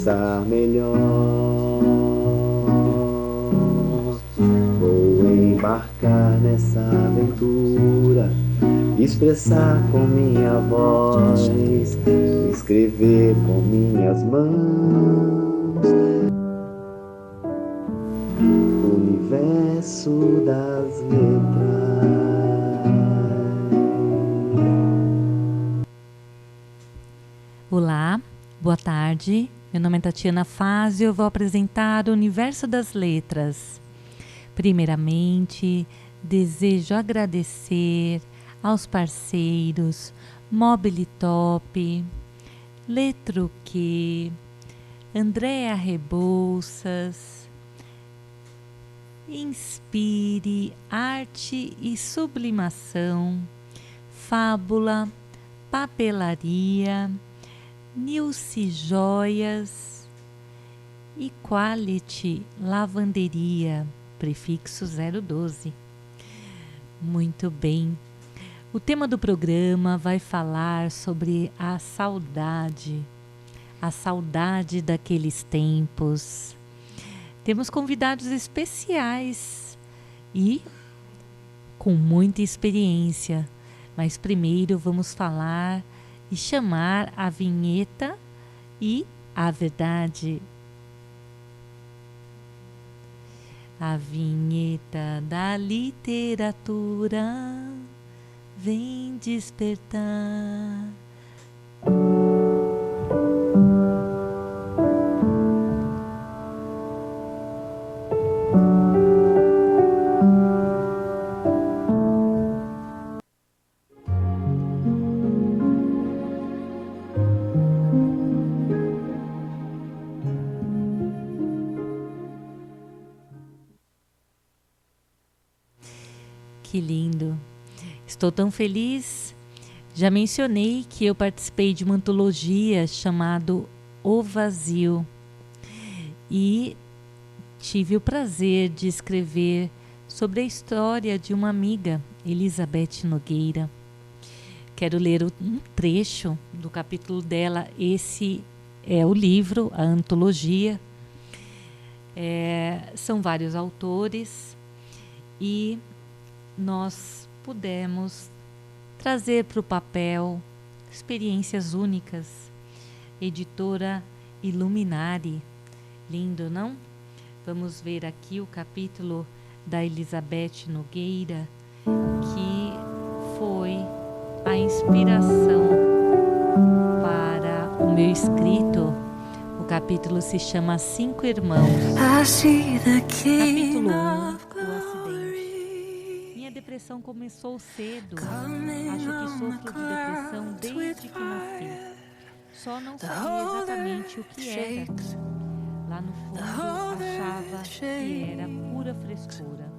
pensar melhor. Vou embarcar nessa aventura, expressar com minha voz, escrever com minhas mãos o universo das letras. Olá, boa tarde. Meu nome é Tatiana Fazio e eu vou apresentar o Universo das Letras. Primeiramente, desejo agradecer aos parceiros Mobilitop, Letruque, Andréa Rebouças, Inspire, Arte e Sublimação, Fábula, Papelaria, Nilce Joias e Quality Lavanderia, prefixo 012. Muito bem. O tema do programa vai falar sobre a saudade daqueles tempos. Temos convidados especiais e com muita experiência, mas primeiro vamos falar e chamar a vinheta e a verdade. A vinheta da literatura vem despertar. Que lindo! Estou tão feliz. Já mencionei que eu participei de uma antologia chamada O Vazio e tive o prazer de escrever sobre a história de uma amiga, Elizabeth Nogueira. Quero ler um trecho do capítulo dela. Esse é o livro, a antologia. São vários autores e nós pudemos trazer para o papel experiências únicas. Editora Iluminari. Lindo, não? Vamos ver aqui o capítulo da Elizabeth Nogueira, que foi a inspiração para o meu escrito. O capítulo se chama 5 Irmãos. Capítulo 1, o acidente. Minha depressão começou cedo. Acho que sofro de depressão desde que nasci. Só não sabia exatamente o que era. Lá no fundo, achava que era pura frescura.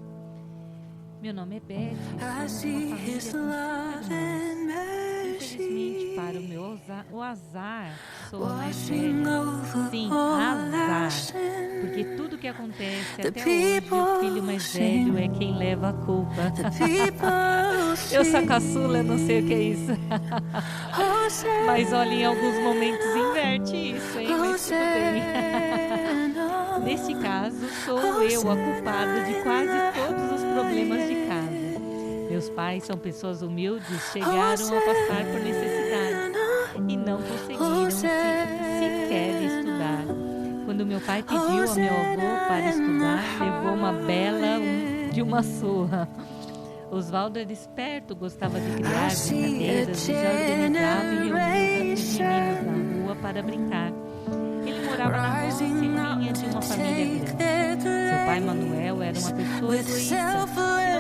Meu nome é Beth, sou de uma família com 5 irmãos. Infelizmente, para o meu azar, sou a mais velha. Sim, azar. Porque tudo que acontece até hoje, o filho mais velho é quem leva a culpa. Eu sou a caçula, não sei o que é isso. Mas olha, em alguns momentos inverte isso, hein? Mas tudo bem. Neste caso, sou eu a culpada de quase todos os problemas de casa. Meus pais são pessoas humildes, chegaram a passar por necessidade e não conseguiram sequer estudar. Quando meu pai pediu ao meu avô para estudar, levou uma bela de uma surra. Osvaldo era esperto, gostava de criar brincadeiras e já organizava e reunia os meninos na rua para brincar. Ele morava na roça e vinha de uma família grande. Seu pai, Manuel, era uma pessoa egoísta que não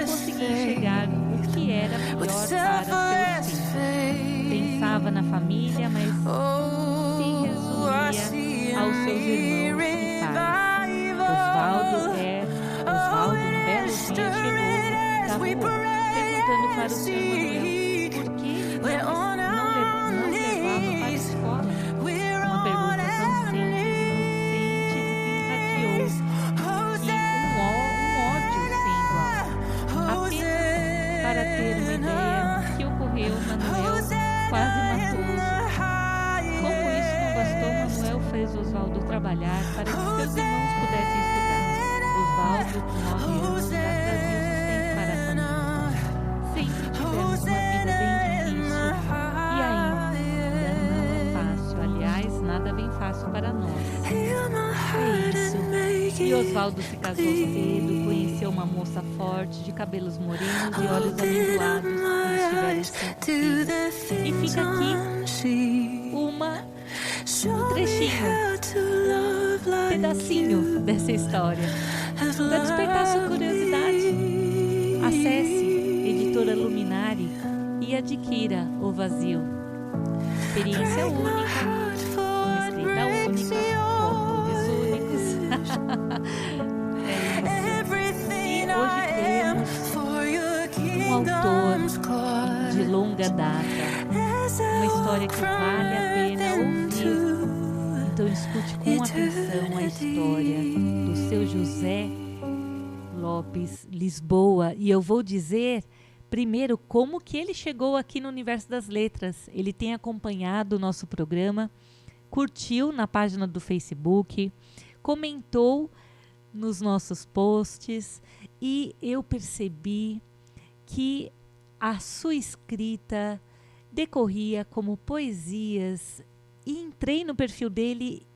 conseguia enxergar o que era melhor para seus filhos. Pensava na família, mas se resumia aos seus irmãos e pais. Osvaldo, um belo dia, chegou da rua perguntando para o seu Manuel por que ele não levava para a escola. Uma pergunta tão simples e inocente desencadeou um ódio sem igual. Apenas para ter uma ideia do que ocorreu, Manuel quase matou-o. Como isso não bastou, Manuel fez Osvaldo Oswaldo trabalhar para que seus irmãos pudessem estudar. Oswaldo, com 9 anos, já trazia o sustento para a família. Sempre tivemos uma vida bem difícil e ainda não é fácil. Aliás, nada vem fácil para nós. É isso. E Oswaldo se casou cedo, conheceu uma moça forte, de cabelos morenos e olhos amendoados. Eles tiveram 5 filhos. E fica aqui um trechinho, um pedacinho dessa história, para despertar sua curiosidade. Acesse Editora Luminari e adquira O Vazio. Experiência única, uma escrita única, com autores únicos. E hoje temos um autor de longa data, uma história que vale a pena ouvir. Então escute com atenção a história do seu José Lopes Lisboa. E eu vou dizer primeiro como que ele chegou aqui no Universo das Letras. Ele tem acompanhado o nosso programa, curtiu na página do Facebook, comentou nos nossos posts e eu percebi que a sua escrita decorria como poesias e entrei no perfil dele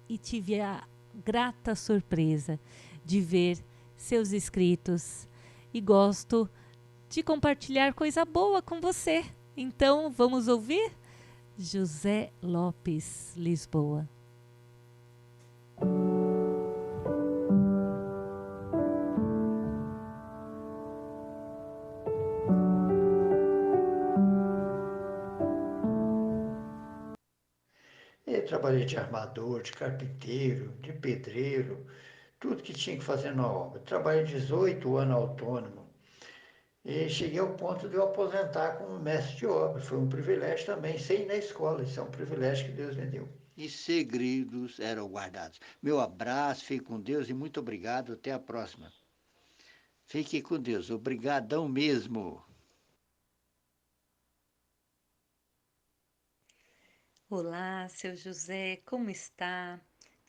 e tive a grata surpresa de ver seus escritos e gosto de compartilhar coisa boa com você. Então vamos ouvir José Lopes Lisboa. Eu trabalhei de armador, de carpinteiro, de pedreiro, tudo que tinha que fazer na obra. Trabalhei 18 anos autônomo e cheguei ao ponto de eu aposentar como mestre de obra. Foi um privilégio também, sem ir na escola, isso é um privilégio que Deus me deu. E segredos eram guardados. Meu abraço, fique com Deus e muito obrigado, até a próxima. Fique com Deus, obrigadão mesmo. Olá, seu José, como está?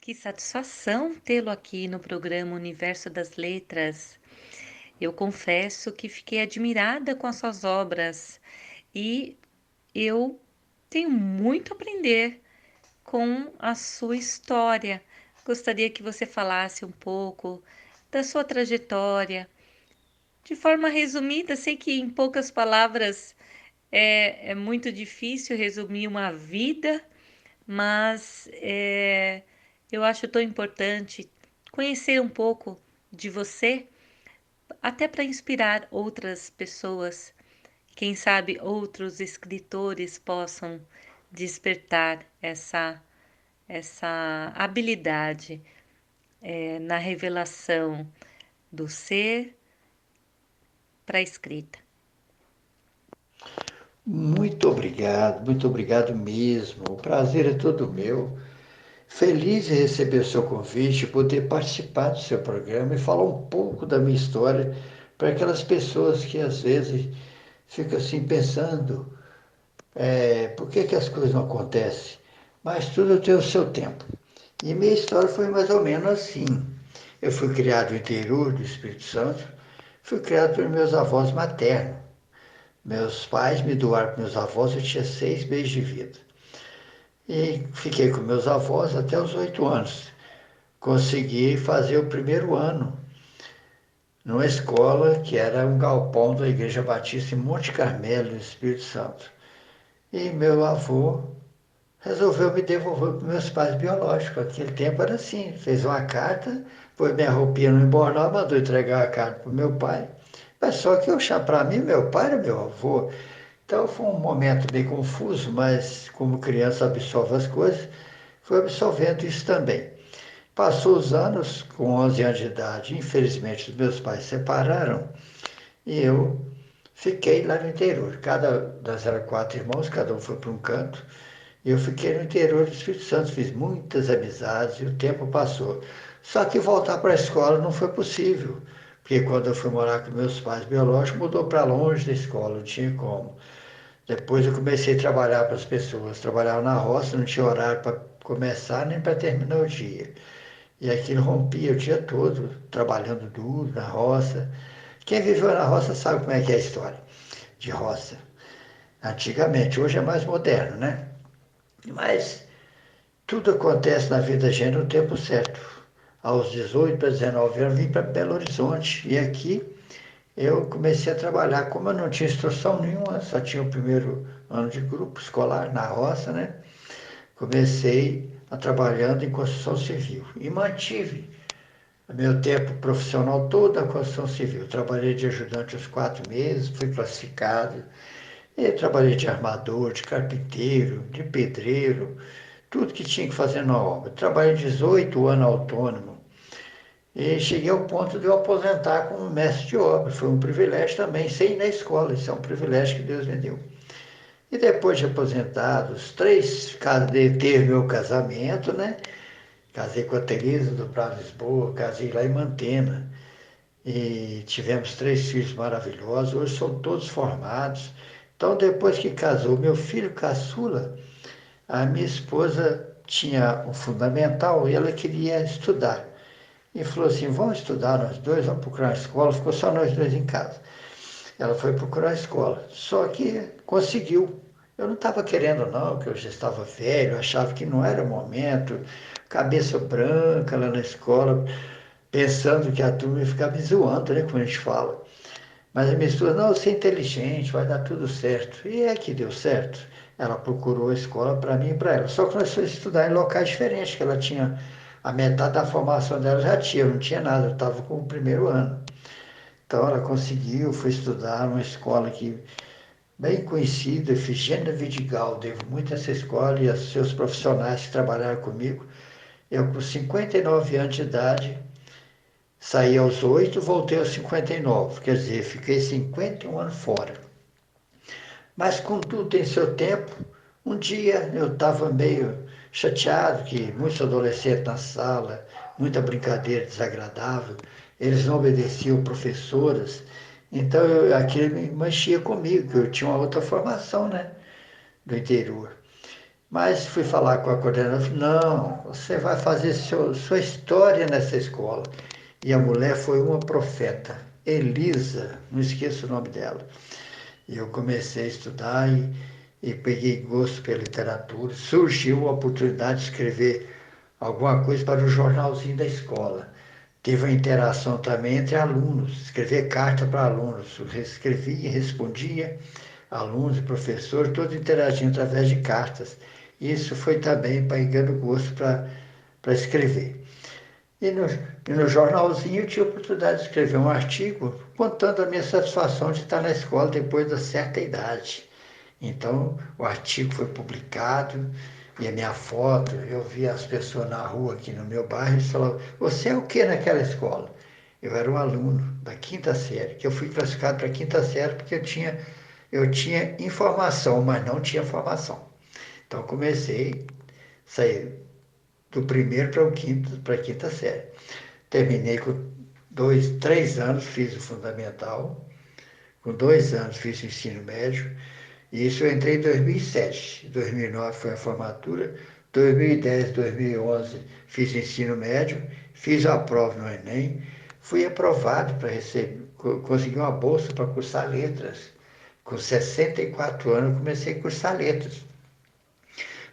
Que satisfação tê-lo aqui no programa Universo das Letras. Eu confesso que fiquei admirada com as suas obras e eu tenho muito a aprender com a sua história. Gostaria que você falasse um pouco da sua trajetória. De forma resumida, sei que em poucas palavras é muito difícil resumir uma vida, mas eu acho tão importante conhecer um pouco de você, até para inspirar outras pessoas. Quem sabe outros escritores possam despertar essa habilidade na revelação do ser para a escrita. Muito obrigado mesmo. O prazer é todo meu. Feliz em receber o seu convite, poder participar do seu programa e falar um pouco da minha história para aquelas pessoas que às vezes ficam assim pensando, por que as coisas não acontecem? Mas tudo tem o seu tempo. E minha história foi mais ou menos assim. Eu fui criado no interior do Espírito Santo, fui criado por meus avós maternos. Meus pais me doaram para meus avós, eu tinha 6 meses de vida. E fiquei com meus avós até os 8 anos. Consegui fazer o primeiro ano numa escola que era um galpão da Igreja Batista em Monte Carmelo, no Espírito Santo. E meu avô resolveu me devolver para meus pais biológicos. Aquele tempo era assim, fez uma carta, pôs minha roupinha no embornal, mandou entregar a carta para o meu pai. Mas só que para mim, meu pai era meu avô. Então foi um momento bem confuso, mas como criança absorve as coisas, fui absorvendo isso também. Passou os anos, com 11 anos de idade, infelizmente os meus pais se separaram e eu fiquei lá no interior. Nós eram 4 irmãos, cada um foi para um canto, e eu fiquei no interior do Espírito Santo, fiz muitas amizades e o tempo passou. Só que voltar para a escola não foi possível, porque quando eu fui morar com meus pais biológicos, mudou para longe da escola, não tinha como. Depois eu comecei a trabalhar para as pessoas, trabalhava na roça, não tinha horário para começar nem para terminar o dia. E aquilo rompia o dia todo, trabalhando duro na roça. Quem viveu na roça sabe como é que é a história de roça. Antigamente, hoje é mais moderno, né? Mas tudo acontece na vida da gente no tempo certo. Aos 18 para 19 anos, vim para Belo Horizonte. E aqui eu comecei a trabalhar. Como eu não tinha instrução nenhuma, só tinha o primeiro ano de grupo escolar na roça, né? Comecei a trabalhando em construção civil. E mantive meu tempo profissional todo na construção civil. Trabalhei de ajudante uns 4 meses, fui classificado. E trabalhei de armador, de carpinteiro, de pedreiro, tudo que tinha que fazer na obra. Trabalhei 18 anos autônomo e cheguei ao ponto de eu aposentar como mestre de obra. Foi um privilégio também, sem ir na escola, isso é um privilégio que Deus me deu. E depois de aposentado, os 3, teve meu casamento, né? Casei com a Teresa do Bravo Lisboa, casei lá em Mantena. E tivemos 3 filhos maravilhosos, hoje são todos formados. Então, depois que casou meu filho caçula, a minha esposa tinha um fundamental e ela queria estudar. E falou assim, vamos estudar nós dois, vamos procurar uma escola. Ficou só nós dois em casa. Ela foi procurar a escola, só que conseguiu. Eu não estava querendo não, que eu já estava velho, achava que não era o momento, cabeça branca lá na escola, pensando que a turma ia ficar me zoando, né, como a gente fala. Mas a minha esposa, não, você é inteligente, vai dar tudo certo. E é que deu certo. Ela procurou a escola para mim e para ela. Só que nós fomos estudar em locais diferentes, que ela tinha, a metade da formação dela já tinha, eu não tinha nada, eu estava com o primeiro ano. Então ela conseguiu, foi estudar numa escola que bem conhecida, Efigênia Vidigal, devo muito a essa escola e aos seus profissionais que trabalharam comigo. Eu com 59 anos de idade, saí aos 8, voltei aos 59, quer dizer, fiquei 51 anos fora. Mas com tudo tem seu tempo. Um dia eu estava meio chateado que muitos adolescentes na sala, muita brincadeira desagradável, eles não obedeciam professoras. Então aquilo me mexia comigo, que eu tinha uma outra formação, né, do interior. Mas fui falar com a coordenadora, não, você vai fazer sua história nessa escola. E a mulher foi uma profeta, Elisa, não esqueço o nome dela. E eu comecei a estudar e peguei gosto pela literatura. Surgiu a oportunidade de escrever alguma coisa para o jornalzinho da escola. Teve uma interação também entre alunos, escrever carta para alunos. Eu escrevia e respondia, alunos e professores, todos interagindo através de cartas. Isso foi também pegando gosto para escrever. E no jornalzinho eu tinha a oportunidade de escrever um artigo contando a minha satisfação de estar na escola depois da certa idade. Então, o artigo foi publicado e a minha foto, eu vi as pessoas na rua aqui no meu bairro e falavam, você é o que naquela escola? Eu era um aluno da quinta série, que eu fui classificado para a quinta série porque eu tinha informação, mas não tinha formação. Então, comecei, saí do primeiro para o quinto, para a quinta série. Terminei com 3 anos, fiz o fundamental. Com 2 anos fiz o ensino médio. E isso eu entrei em 2007. 2009 foi a formatura. 2010, 2011 fiz o ensino médio. Fiz a prova no Enem. Fui aprovado para receber, consegui uma bolsa para cursar letras. Com 64 anos comecei a cursar letras.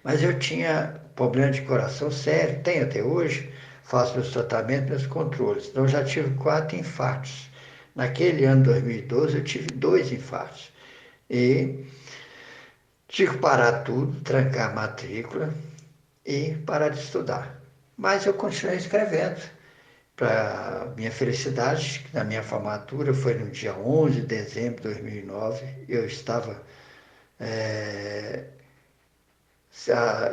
Mas eu tinha problema de coração sério, tenho até hoje, faço meus tratamentos, meus controles. Então, eu já tive 4 infartos. Naquele ano 2012, eu tive 2 infartos. E tive que parar tudo, trancar a matrícula e parar de estudar. Mas eu continuei escrevendo. Para minha felicidade, na minha formatura foi no dia 11 de dezembro de 2009, eu estava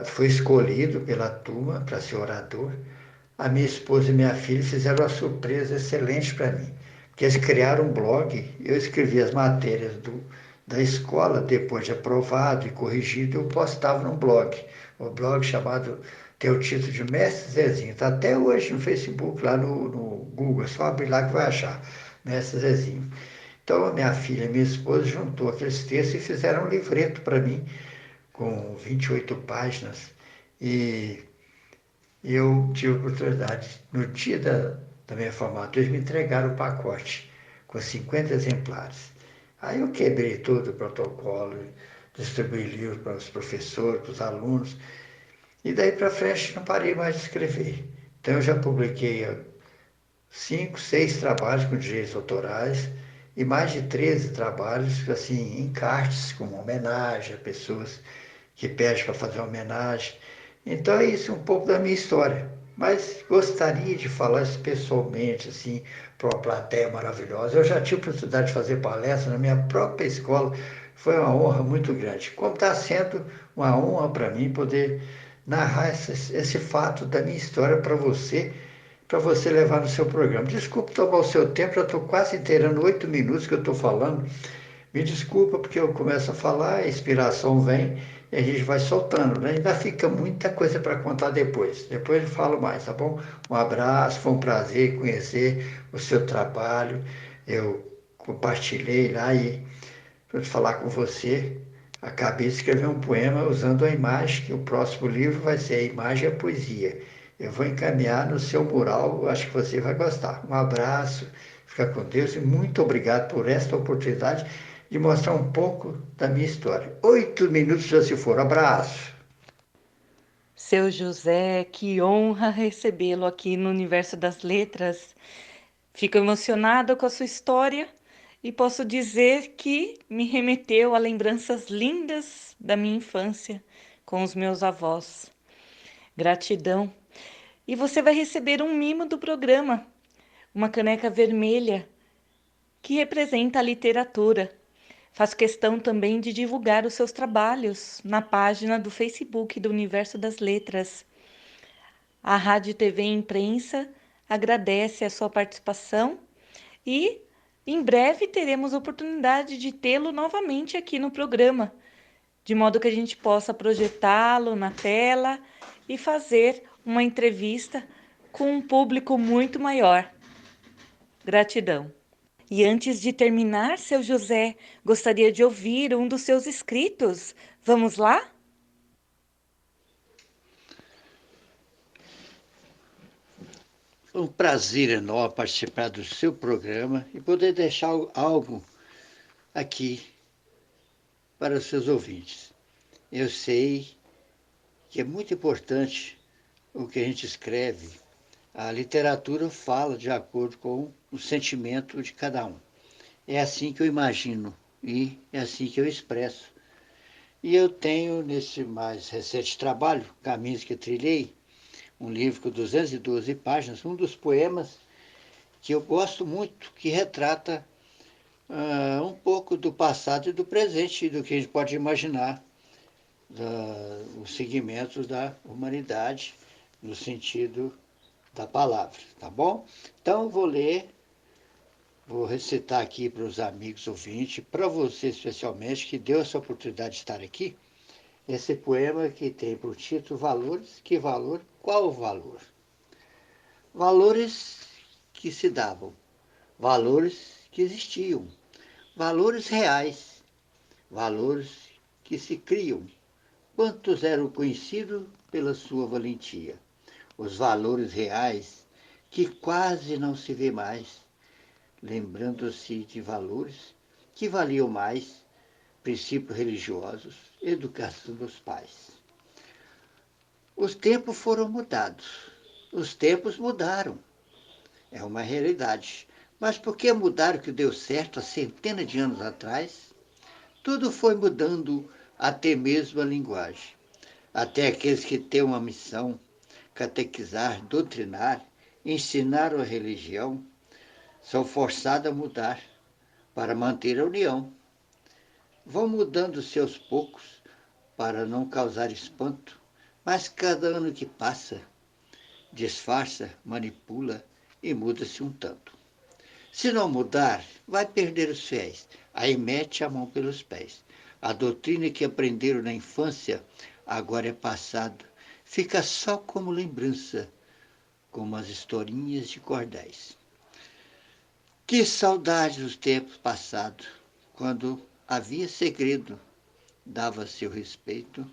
fui escolhido pela turma para ser orador. A minha esposa e minha filha fizeram uma surpresa excelente para mim, porque eles criaram um blog, eu escrevi as matérias da escola, depois de aprovado e corrigido, eu postava no blog. O blog chamado, tem o título de Mestre Zezinho, está até hoje no Facebook, lá no Google, é só abrir lá que vai achar, Mestre Zezinho. Então, a minha filha e minha esposa juntou aqueles textos e fizeram um livreto para mim, com 28 páginas. E eu tive a oportunidade, no dia da minha formatura, eles me entregaram o pacote com 50 exemplares. Aí eu quebrei todo o protocolo, distribuí livros para os professores, para os alunos, e daí para frente não parei mais de escrever. Então eu já publiquei 5, 6 trabalhos com direitos autorais e mais de 13 trabalhos, assim, encartes, como homenagem a pessoas que pedem para fazer uma homenagem. Então é isso um pouco da minha história. Mas gostaria de falar isso pessoalmente, assim, para uma plateia maravilhosa. Eu já tive a oportunidade de fazer palestra na minha própria escola. Foi uma honra muito grande. Como está sendo uma honra para mim poder narrar esse fato da minha história para você levar no seu programa. Desculpe tomar o seu tempo, já estou quase inteirando 8 minutos que eu estou falando. Me desculpa porque eu começo a falar, a inspiração vem e a gente vai soltando, né? Ainda fica muita coisa para contar depois. Depois eu falo mais, tá bom? Um abraço, foi um prazer conhecer o seu trabalho. Eu compartilhei lá e para falar com você. Acabei de escrever um poema usando a imagem, que o próximo livro vai ser A Imagem e a Poesia. Eu vou encaminhar no seu mural, acho que você vai gostar. Um abraço, fica com Deus e muito obrigado por esta oportunidade de mostrar um pouco da minha história. 8 minutos já se foram. Abraço. Seu José, que honra recebê-lo aqui no Universo das Letras. Fico emocionada com a sua história e posso dizer que me remeteu a lembranças lindas da minha infância com os meus avós. Gratidão. E você vai receber um mimo do programa, uma caneca vermelha que representa a literatura. Faço questão também de divulgar os seus trabalhos na página do Facebook do Universo das Letras. A Rádio TV Imprensa agradece a sua participação e em breve teremos oportunidade de tê-lo novamente aqui no programa, de modo que a gente possa projetá-lo na tela e fazer uma entrevista com um público muito maior. Gratidão. E antes de terminar, seu José, gostaria de ouvir um dos seus escritos. Vamos lá? Foi um prazer enorme participar do seu programa e poder deixar algo aqui para os seus ouvintes. Eu sei que é muito importante o que a gente escreve. A literatura fala de acordo com o sentimento de cada um. É assim que eu imagino e é assim que eu expresso. E eu tenho, nesse mais recente trabalho, Caminhos que Trilhei, um livro com 212 páginas, um dos poemas que eu gosto muito, que retrata um pouco do passado e do presente, e do que a gente pode imaginar os segmentos da humanidade, no sentido da palavra, tá bom? Então, vou ler, vou recitar aqui para os amigos ouvintes, para você especialmente, que deu essa oportunidade de estar aqui, esse poema que tem por título Valores. Que valor? Qual o valor? Valores que se davam, valores que existiam, valores reais, valores que se criam. Quantos eram conhecidos pela sua valentia? Os valores reais que quase não se vê mais, lembrando-se de valores que valiam mais, princípios religiosos, educação dos pais. Os tempos foram mudados, os tempos mudaram, é uma realidade. Mas por que mudar o que deu certo há centenas de anos atrás? Tudo foi mudando, até mesmo a linguagem. Até aqueles que têm uma missão, catequizar, doutrinar, ensinar a religião, são forçados a mudar para manter a união. Vão mudando-se aos poucos para não causar espanto, mas cada ano que passa, disfarça, manipula e muda-se um tanto. Se não mudar, vai perder os fiéis. Aí mete a mão pelos pés. A doutrina que aprenderam na infância agora é passado. Fica só como lembrança, como as historinhas de cordéis. Que saudade dos tempos passados, quando havia segredo, dava seu respeito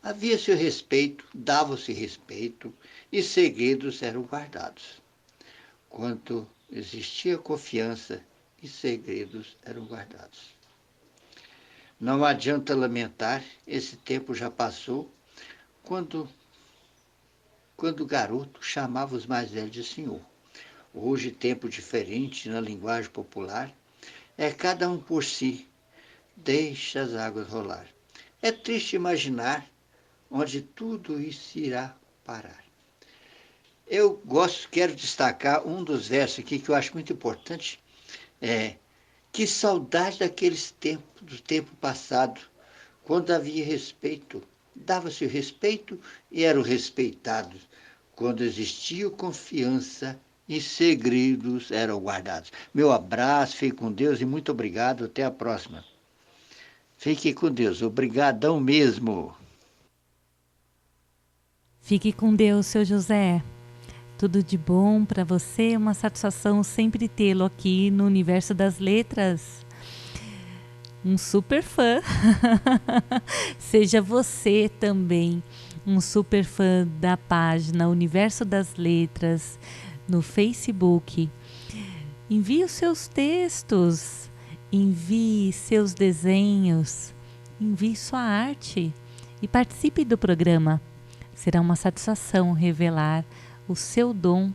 Havia-se o respeito, dava-se respeito e segredos eram guardados. Quando existia confiança e segredos eram guardados. Não adianta lamentar, esse tempo já passou, quando o garoto chamava os mais velhos de senhor. Hoje, tempo diferente na linguagem popular, é cada um por si, deixa as águas rolar. É triste imaginar onde tudo isso irá parar. Quero destacar um dos versos aqui que eu acho muito importante, que saudade daqueles tempos, do tempo passado, quando havia respeito, dava-se o respeito e eram respeitados, quando existia confiança e segredos eram guardados. Meu abraço, fique com Deus e muito obrigado, até a próxima. Fique com Deus, obrigadão mesmo. Fique com Deus, seu José. Tudo de bom para você, uma satisfação sempre tê-lo aqui no Universo das Letras. Um super fã. Seja você também um super fã da página Universo das Letras no Facebook. Envie os seus textos, envie seus desenhos, envie sua arte e participe do programa. Será uma satisfação revelar o seu dom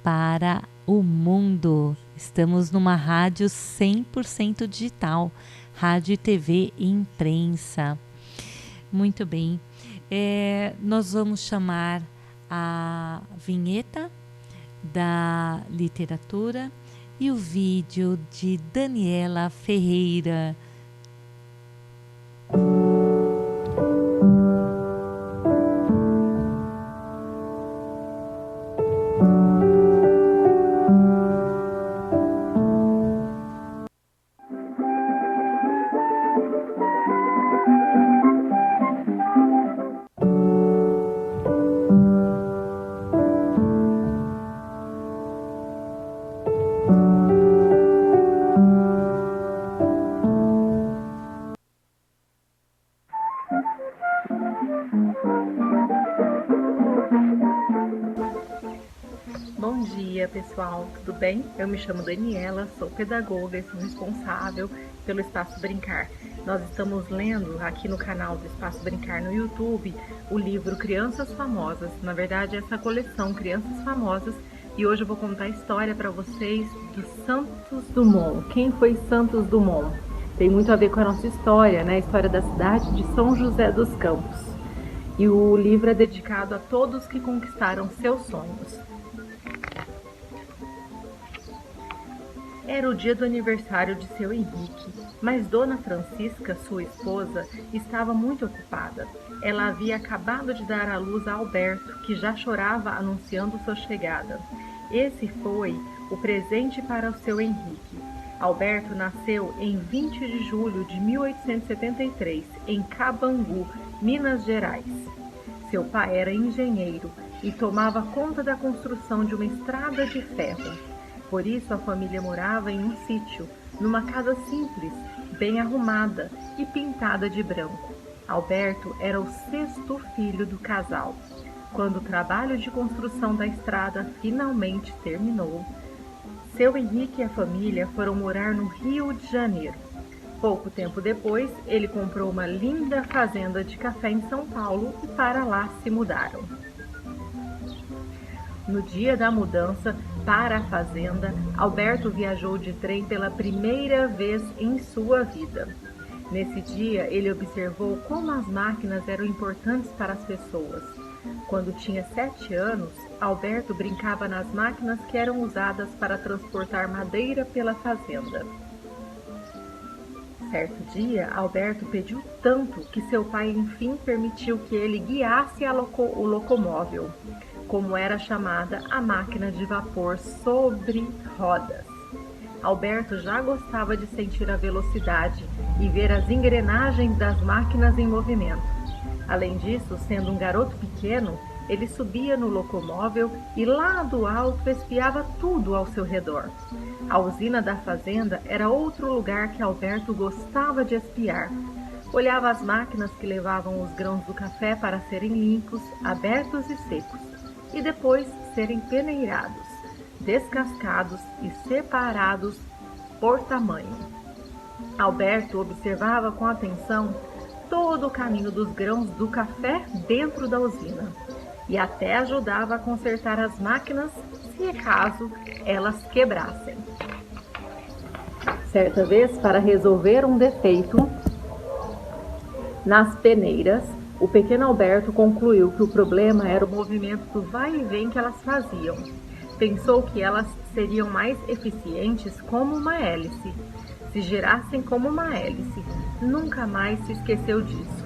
para o mundo. Estamos numa rádio 100% digital, rádio, TV e imprensa. Muito bem, nós vamos chamar a vinheta da literatura e o vídeo de Daniela Ferreira. Bom dia, pessoal, tudo bem? Eu me chamo Daniela, sou pedagoga e sou responsável pelo Espaço Brincar. Nós estamos lendo aqui no canal do Espaço Brincar no YouTube o livro Crianças Famosas, na verdade essa coleção Crianças Famosas, e hoje eu vou contar a história para vocês do Santos Dumont. Quem foi Santos Dumont? Tem muito a ver com a nossa história, né? A história da cidade de São José dos Campos. E o livro é dedicado a todos que conquistaram seus sonhos. Era o dia do aniversário de seu Henrique, mas Dona Francisca, sua esposa, estava muito ocupada. Ela havia acabado de dar à luz a Alberto, que já chorava anunciando sua chegada. Esse foi o presente para o seu Henrique. Alberto nasceu em 20 de julho de 1873, em Cabangu, Minas Gerais. Seu pai era engenheiro e tomava conta da construção de uma estrada de ferro. Por isso, a família morava em um sítio, numa casa simples, bem arrumada e pintada de branco. Alberto era o 6º filho do casal. Quando o trabalho de construção da estrada finalmente terminou, seu Henrique e a família foram morar no Rio de Janeiro. Pouco tempo depois, ele comprou uma linda fazenda de café em São Paulo e para lá se mudaram. No dia da mudança para a fazenda, Alberto viajou de trem pela primeira vez em sua vida. Nesse dia, ele observou como as máquinas eram importantes para as pessoas. Quando tinha 7 anos, Alberto brincava nas máquinas que eram usadas para transportar madeira pela fazenda. Certo dia, Alberto pediu tanto que seu pai enfim permitiu que ele guiasse o locomóvel, como era chamada a máquina de vapor sobre rodas. Alberto já gostava de sentir a velocidade e ver as engrenagens das máquinas em movimento. Além disso, sendo um garoto pequeno, ele subia no locomóvel e lá do alto espiava tudo ao seu redor. A usina da fazenda era outro lugar que Alberto gostava de espiar. Olhava as máquinas que levavam os grãos do café para serem limpos, abertos e secos, e depois serem peneirados, descascados e separados por tamanho. Alberto observava com atenção todo o caminho dos grãos do café dentro da usina e até ajudava a consertar as máquinas se acaso elas quebrassem. Certa vez, para resolver um defeito nas peneiras, o pequeno Alberto concluiu que o problema era o movimento do vai e vem que elas faziam. Pensou que elas seriam mais eficientes como uma hélice, se girassem como uma hélice. Nunca mais se esqueceu disso.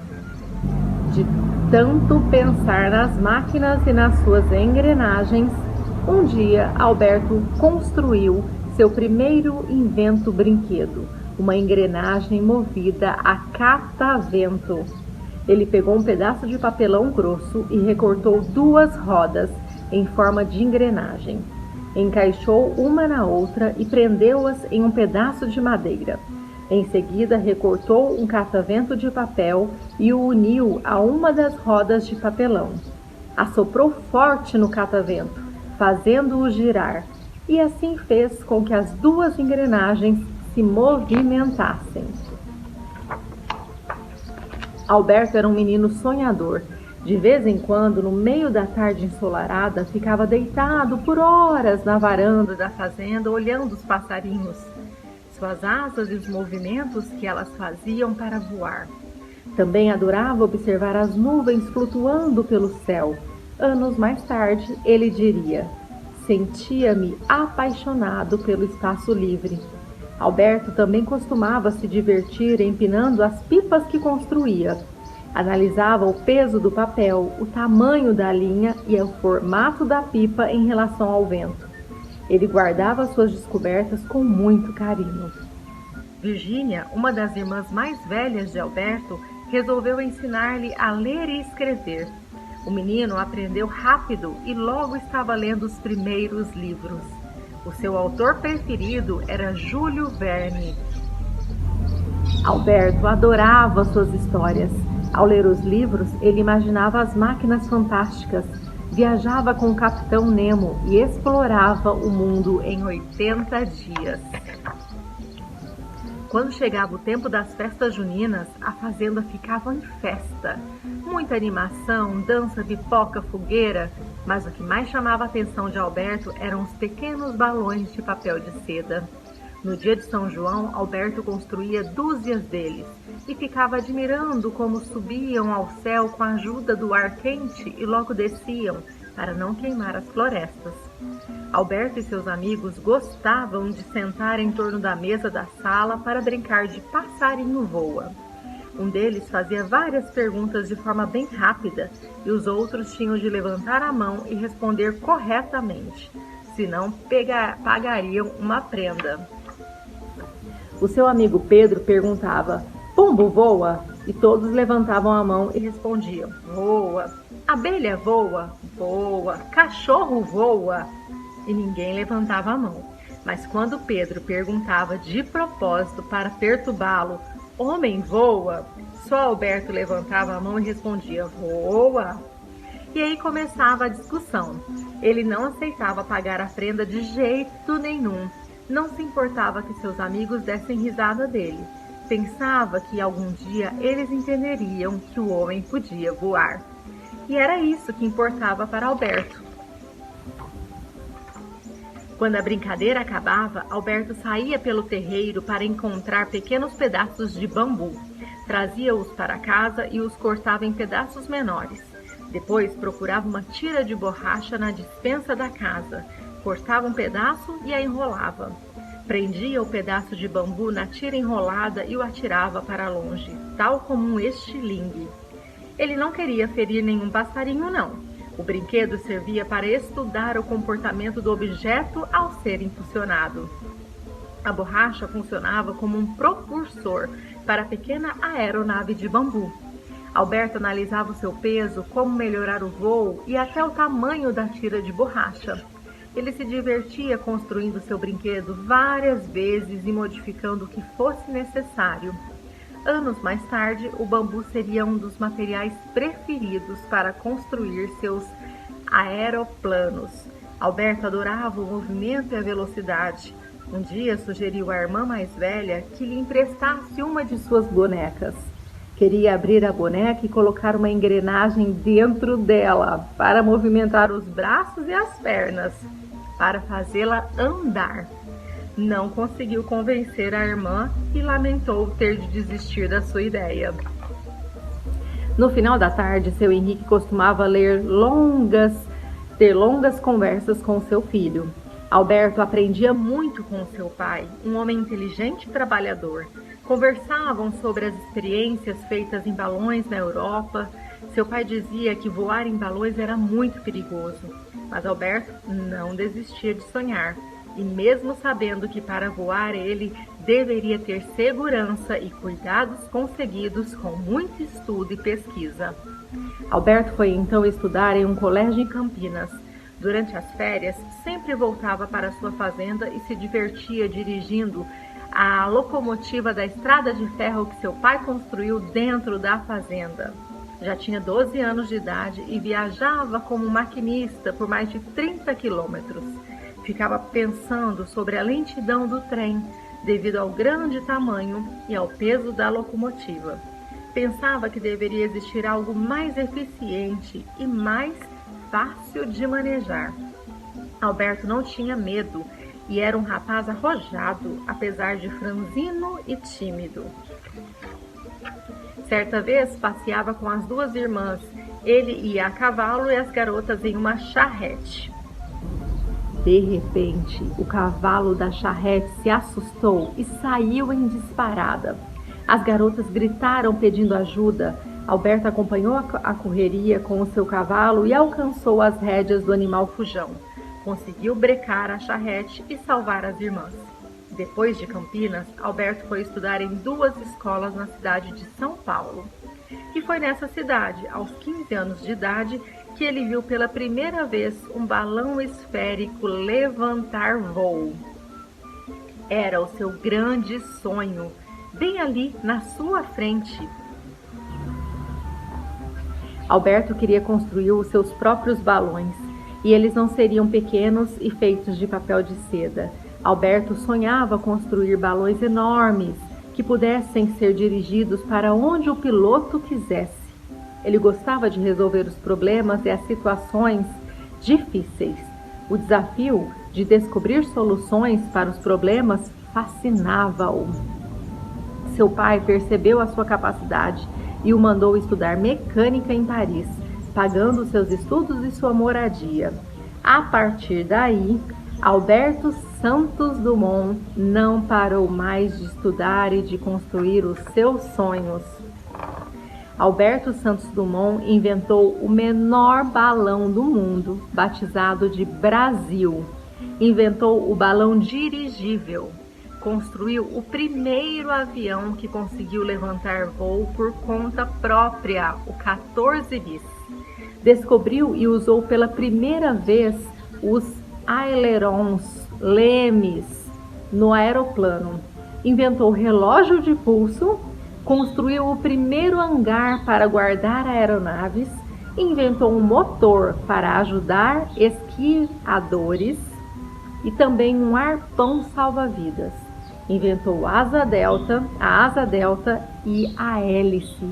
De tanto pensar nas máquinas e nas suas engrenagens, um dia Alberto construiu seu primeiro invento brinquedo, uma engrenagem movida a catavento. Ele pegou um pedaço de papelão grosso e recortou 2 rodas em forma de engrenagem. Encaixou uma na outra e prendeu-as em um pedaço de madeira. Em seguida, recortou um catavento de papel e o uniu a uma das rodas de papelão. Assoprou forte no catavento, fazendo-o girar, e assim fez com que as 2 engrenagens se movimentassem. Alberto era um menino sonhador. De vez em quando, no meio da tarde ensolarada, ficava deitado por horas na varanda da fazenda, olhando os passarinhos, suas asas e os movimentos que elas faziam para voar. Também adorava observar as nuvens flutuando pelo céu. Anos mais tarde, ele diria: sentia-me apaixonado pelo espaço livre. Alberto também costumava se divertir empinando as pipas que construía. Analisava o peso do papel, o tamanho da linha e o formato da pipa em relação ao vento. Ele guardava suas descobertas com muito carinho. Virgínia, uma das irmãs mais velhas de Alberto, resolveu ensinar-lhe a ler e escrever. O menino aprendeu rápido e logo estava lendo os primeiros livros. O seu autor preferido era Júlio Verne. Alberto adorava suas histórias. Ao ler os livros, ele imaginava as máquinas fantásticas, viajava com o Capitão Nemo e explorava o mundo em 80 dias. Quando chegava o tempo das festas juninas, a fazenda ficava em festa. Muita animação, dança, pipoca, fogueira, mas o que mais chamava a atenção de Alberto eram os pequenos balões de papel de seda. No dia de São João, Alberto construía dúzias deles e ficava admirando como subiam ao céu com a ajuda do ar quente e logo desciam para não queimar as florestas. Alberto e seus amigos gostavam de sentar em torno da mesa da sala para brincar de passarinho voa. Um deles fazia várias perguntas de forma bem rápida e os outros tinham de levantar a mão e responder corretamente, senão pagariam uma prenda. O seu amigo Pedro perguntava: pombo voa? E todos levantavam a mão e respondiam: voa. Abelha voa? Voa. Cachorro voa? E ninguém levantava a mão. Mas quando Pedro perguntava de propósito para perturbá-lo: homem voa? Só Alberto levantava a mão e respondia: voa. E aí começava a discussão. Ele não aceitava pagar a prenda de jeito nenhum. Não se importava que seus amigos dessem risada dele. Pensava que algum dia eles entenderiam que o homem podia voar. E era isso que importava para Alberto. Quando a brincadeira acabava, Alberto saía pelo terreiro para encontrar pequenos pedaços de bambu. Trazia-os para casa e os cortava em pedaços menores. Depois procurava uma tira de borracha na despensa da casa. Cortava um pedaço e a enrolava. Prendia o pedaço de bambu na tira enrolada e o atirava para longe, tal como um estilingue. Ele não queria ferir nenhum passarinho, não. O brinquedo servia para estudar o comportamento do objeto ao ser impulsionado. A borracha funcionava como um propulsor para a pequena aeronave de bambu. Alberto analisava o seu peso, como melhorar o voo e até o tamanho da tira de borracha. Ele se divertia construindo seu brinquedo várias vezes e modificando o que fosse necessário. Anos mais tarde, o bambu seria um dos materiais preferidos para construir seus aeroplanos. Alberto adorava o movimento e a velocidade. Um dia sugeriu à irmã mais velha que lhe emprestasse uma de suas bonecas. Queria abrir a boneca e colocar uma engrenagem dentro dela para movimentar os braços e as pernas, para fazê-la andar. Não conseguiu convencer a irmã e lamentou ter de desistir da sua ideia. No final da tarde, seu Henrique costumava ter longas conversas com seu filho. Alberto aprendia muito com seu pai, um homem inteligente e trabalhador. Conversavam sobre as experiências feitas em balões na Europa. Seu pai dizia que voar em balões era muito perigoso, mas Alberto não desistia de sonhar. E mesmo sabendo que para voar ele deveria ter segurança e cuidados conseguidos com muito estudo e pesquisa. Alberto foi então estudar em um colégio em Campinas. Durante as férias, sempre voltava para sua fazenda e se divertia dirigindo a locomotiva da estrada de ferro que seu pai construiu dentro da fazenda. Já tinha 12 anos de idade e viajava como maquinista por mais de 30 quilômetros. Ficava pensando sobre a lentidão do trem, devido ao grande tamanho e ao peso da locomotiva. Pensava que deveria existir algo mais eficiente e mais fácil de manejar. Alberto não tinha medo e era um rapaz arrojado, apesar de franzino e tímido. Certa vez passeava com as duas irmãs. Ele ia a cavalo e as garotas em uma charrete. De repente, o cavalo da charrete se assustou e saiu em disparada. As garotas gritaram pedindo ajuda. Alberto acompanhou a correria com o seu cavalo e alcançou as rédeas do animal fujão. Conseguiu brecar a charrete e salvar as irmãs. Depois de Campinas, Alberto foi estudar em 2 escolas na cidade de São Paulo. E foi nessa cidade, aos 15 anos de idade, que ele viu pela primeira vez um balão esférico levantar voo. Era o seu grande sonho, bem ali na sua frente. Alberto queria construir os seus próprios balões, e eles não seriam pequenos e feitos de papel de seda. Alberto sonhava construir balões enormes que pudessem ser dirigidos para onde o piloto quisesse. Ele gostava de resolver os problemas e as situações difíceis. O desafio de descobrir soluções para os problemas fascinava-o. Seu pai percebeu a sua capacidade e o mandou estudar mecânica em Paris, pagando seus estudos e sua moradia. A partir daí, Alberto Santos Dumont não parou mais de estudar e de construir os seus sonhos. Alberto Santos Dumont inventou o menor balão do mundo, batizado de Brasil. Inventou o balão dirigível. Construiu o primeiro avião que conseguiu levantar voo por conta própria, o 14 bis. Descobriu e usou pela primeira vez os ailerons, lemes, no aeroplano. Inventou relógio de pulso, construiu o primeiro hangar para guardar aeronaves, inventou um motor para ajudar esquiadores e também um arpão salva-vidas. Inventou a asa delta e a hélice.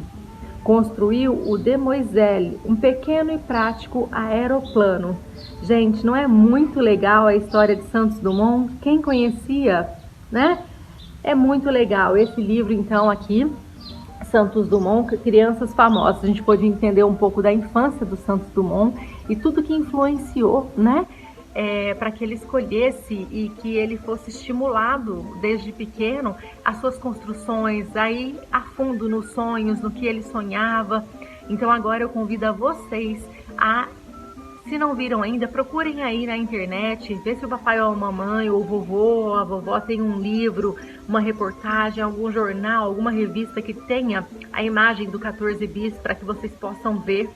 Construiu o Demoiselle, um pequeno e prático aeroplano. Gente, não é muito legal a história de Santos Dumont? Quem conhecia, né? É muito legal. Esse livro, então, aqui, Santos Dumont, Crianças Famosas. A gente pode entender um pouco da infância do Santos Dumont e tudo que influenciou, né? Para que ele escolhesse e que ele fosse estimulado desde pequeno as suas construções, aí a fundo nos sonhos, no que ele sonhava. Então agora eu convido a vocês a, se não viram ainda, procurem aí na internet, ver se o papai ou a mamãe, ou o vovô ou a vovó tem um livro, uma reportagem, algum jornal, alguma revista que tenha a imagem do 14 bis para que vocês possam ver.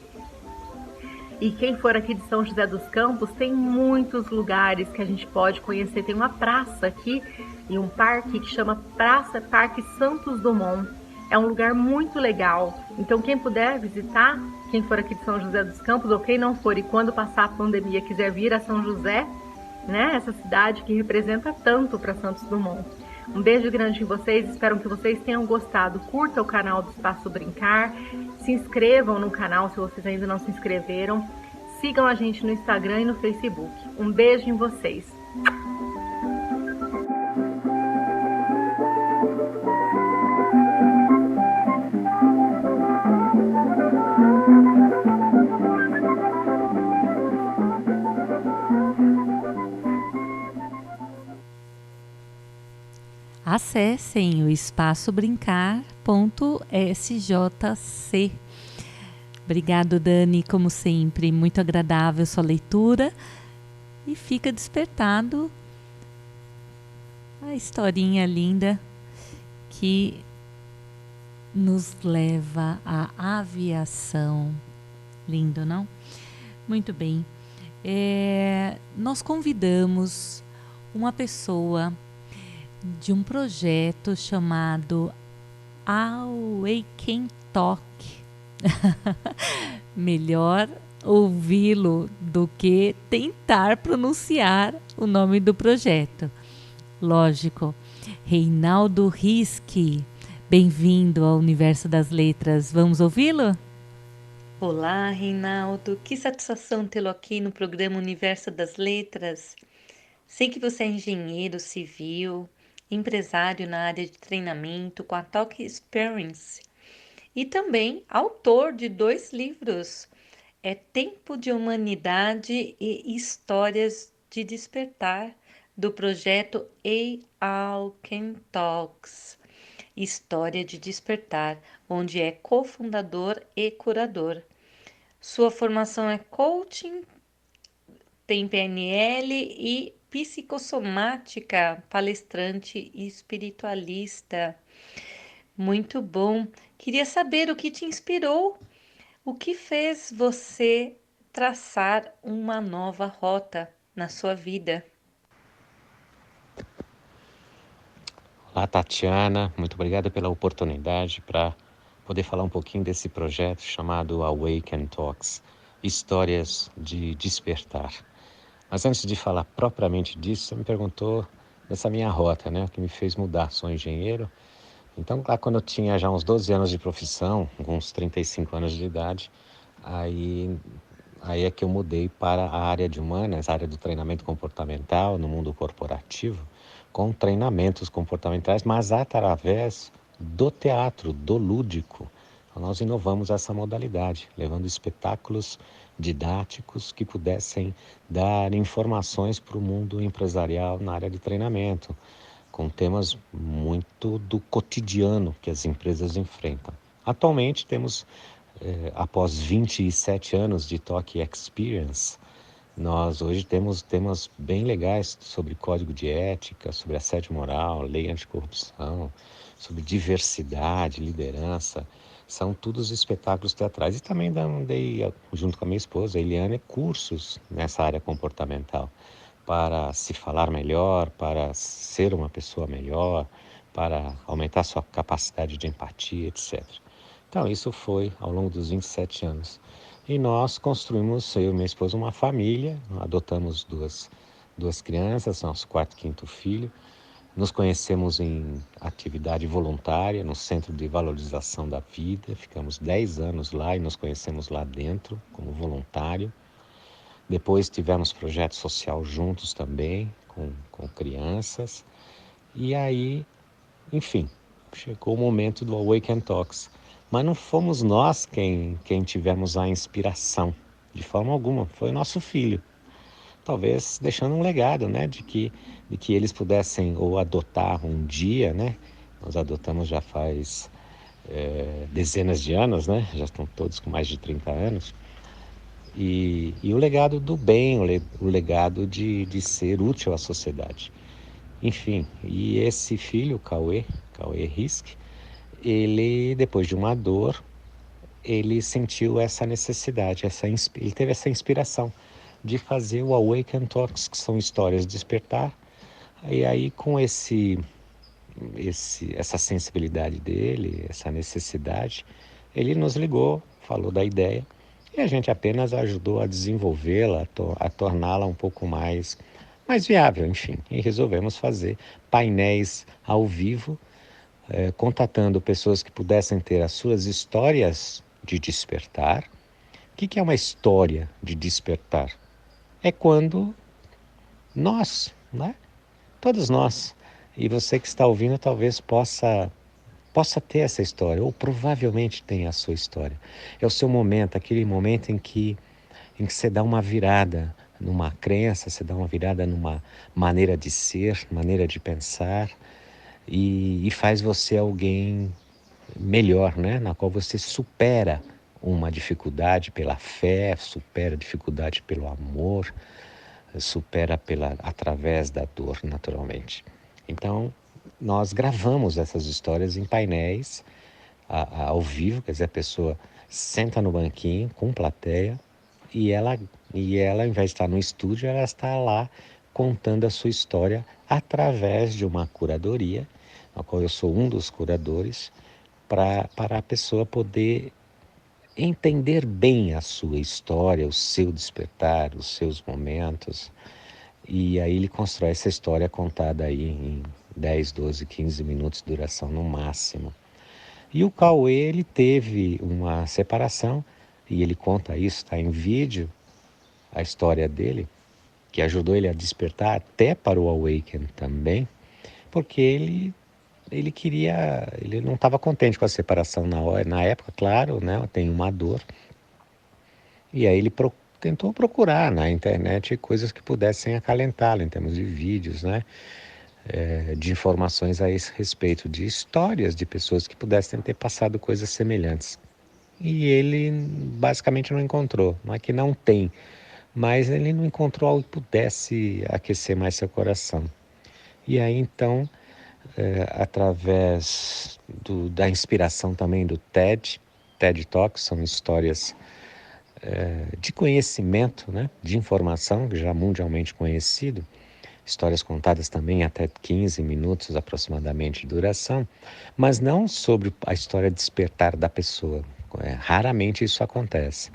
E quem for aqui de São José dos Campos, tem muitos lugares que a gente pode conhecer. Tem uma praça aqui e um parque que chama Parque Santos Dumont. É um lugar muito legal. Então quem puder visitar, quem for aqui de São José dos Campos, ou quem não for e quando passar a pandemia quiser vir a São José, né, essa cidade que representa tanto para Santos Dumont. Um beijo grande em vocês, espero que vocês tenham gostado. Curta o canal do Espaço Brincar, se inscrevam no canal se vocês ainda não se inscreveram. Sigam a gente no Instagram e no Facebook. Um beijo em vocês. Acessem o espaçobrincar.sjc. Obrigado, Dani, como sempre, muito agradável sua leitura. E fica despertado a historinha linda que nos leva à aviação. Lindo, não? Muito bem. Nós convidamos uma pessoa de um projeto chamado Awaken Talk. Melhor ouvi-lo do que tentar pronunciar o nome do projeto. Lógico, Reinaldo Rischi. Bem-vindo ao Universo das Letras. Vamos ouvi-lo? Olá, Reinaldo. Que satisfação tê-lo aqui no programa Universo das Letras. Sei que você é engenheiro civil, empresário na área de treinamento com a Talk Experience e também autor de 2 livros, Tempo de Humanidade e Histórias de Despertar, do projeto Awaken Talks, História de Despertar, onde é cofundador e curador. Sua formação é coaching, tem PNL e psicossomática, palestrante e espiritualista. Muito bom. Queria saber o que te inspirou, o que fez você traçar uma nova rota na sua vida. Olá, Tatiana. Muito obrigado pela oportunidade para poder falar um pouquinho desse projeto chamado Awaken Talks, Histórias de Despertar. Mas antes de falar propriamente disso, você me perguntou dessa minha rota, né? Que me fez mudar. Sou engenheiro. Então, lá quando eu tinha já uns 12 anos de profissão, uns 35 anos de idade, aí é que eu mudei para a área de humanas, a área do treinamento comportamental no mundo corporativo, com treinamentos comportamentais, mas através do teatro, do lúdico. Então, nós inovamos essa modalidade, levando espetáculos didáticos que pudessem dar informações para o mundo empresarial na área de treinamento, com temas muito do cotidiano que as empresas enfrentam. Atualmente temos, após 27 anos de Talk Experience, nós hoje temos temas bem legais sobre código de ética, sobre assédio moral, lei anticorrupção, sobre diversidade, liderança. São todos espetáculos teatrais. E também dei, junto com a minha esposa, a Eliane, cursos nessa área comportamental, para se falar melhor, para ser uma pessoa melhor, para aumentar sua capacidade de empatia, etc. Então, isso foi ao longo dos 27 anos. E nós construímos, eu e minha esposa, uma família, adotamos duas crianças, nosso 4º e 5º filho. Nos conhecemos em atividade voluntária no Centro de Valorização da Vida. Ficamos 10 anos lá e nos conhecemos lá dentro como voluntário. Depois tivemos projeto social juntos também, com crianças. E aí, enfim, chegou o momento do Awaken Talks. Mas não fomos nós quem tivemos a inspiração, de forma alguma. Foi o nosso filho. Talvez deixando um legado, né, de que eles pudessem ou adotar um dia, né? Nós adotamos já faz dezenas de anos, né? Já estão todos com mais de 30 anos. E o legado do bem, o legado de ser útil à sociedade. Enfim, e esse filho, Cauê Rischi, ele, depois de uma dor, ele sentiu essa necessidade, ele teve essa inspiração de fazer o Awaken Talks, que são histórias de despertar. E aí, com esse essa sensibilidade dele, essa necessidade, ele nos ligou, falou da ideia e a gente apenas ajudou a desenvolvê-la, a torná-la um pouco mais viável, enfim. E resolvemos fazer painéis ao vivo, contatando pessoas que pudessem ter as suas histórias de despertar. O que é uma história de despertar? É quando nós, né? Todos nós, e você que está ouvindo talvez possa ter essa história, ou provavelmente tenha a sua história. É o seu momento, aquele momento em que você dá uma virada numa crença, você dá uma virada numa maneira de ser, maneira de pensar, e faz você alguém melhor, né? Na qual você supera uma dificuldade pela fé, supera a dificuldade pelo amor, supera através da dor, naturalmente. Então, nós gravamos essas histórias em painéis ao vivo, quer dizer, a pessoa senta no banquinho com plateia e ela, ao invés de estar no estúdio, ela está lá contando a sua história através de uma curadoria, na qual eu sou um dos curadores, para a pessoa poder entender bem a sua história, o seu despertar, os seus momentos. E aí ele constrói essa história contada aí em 10, 12, 15 minutos de duração no máximo. E o Cauê, ele teve uma separação, e ele conta isso, está em vídeo, a história dele, que ajudou ele a despertar até para o Awaken também, porque ele não estava contente com a separação na época, claro, né? Tem uma dor. E aí ele tentou procurar na internet coisas que pudessem acalentá-lo em termos de vídeos, né? De informações a esse respeito, de histórias de pessoas que pudessem ter passado coisas semelhantes. E ele basicamente não encontrou. Não é que não tem, mas ele não encontrou algo que pudesse aquecer mais seu coração. E aí então, através da inspiração também do TED Talks, são histórias de conhecimento, né? De informação, que já mundialmente conhecido, histórias contadas também até 15 minutos aproximadamente de duração, mas não sobre a história despertar da pessoa. Raramente isso acontece.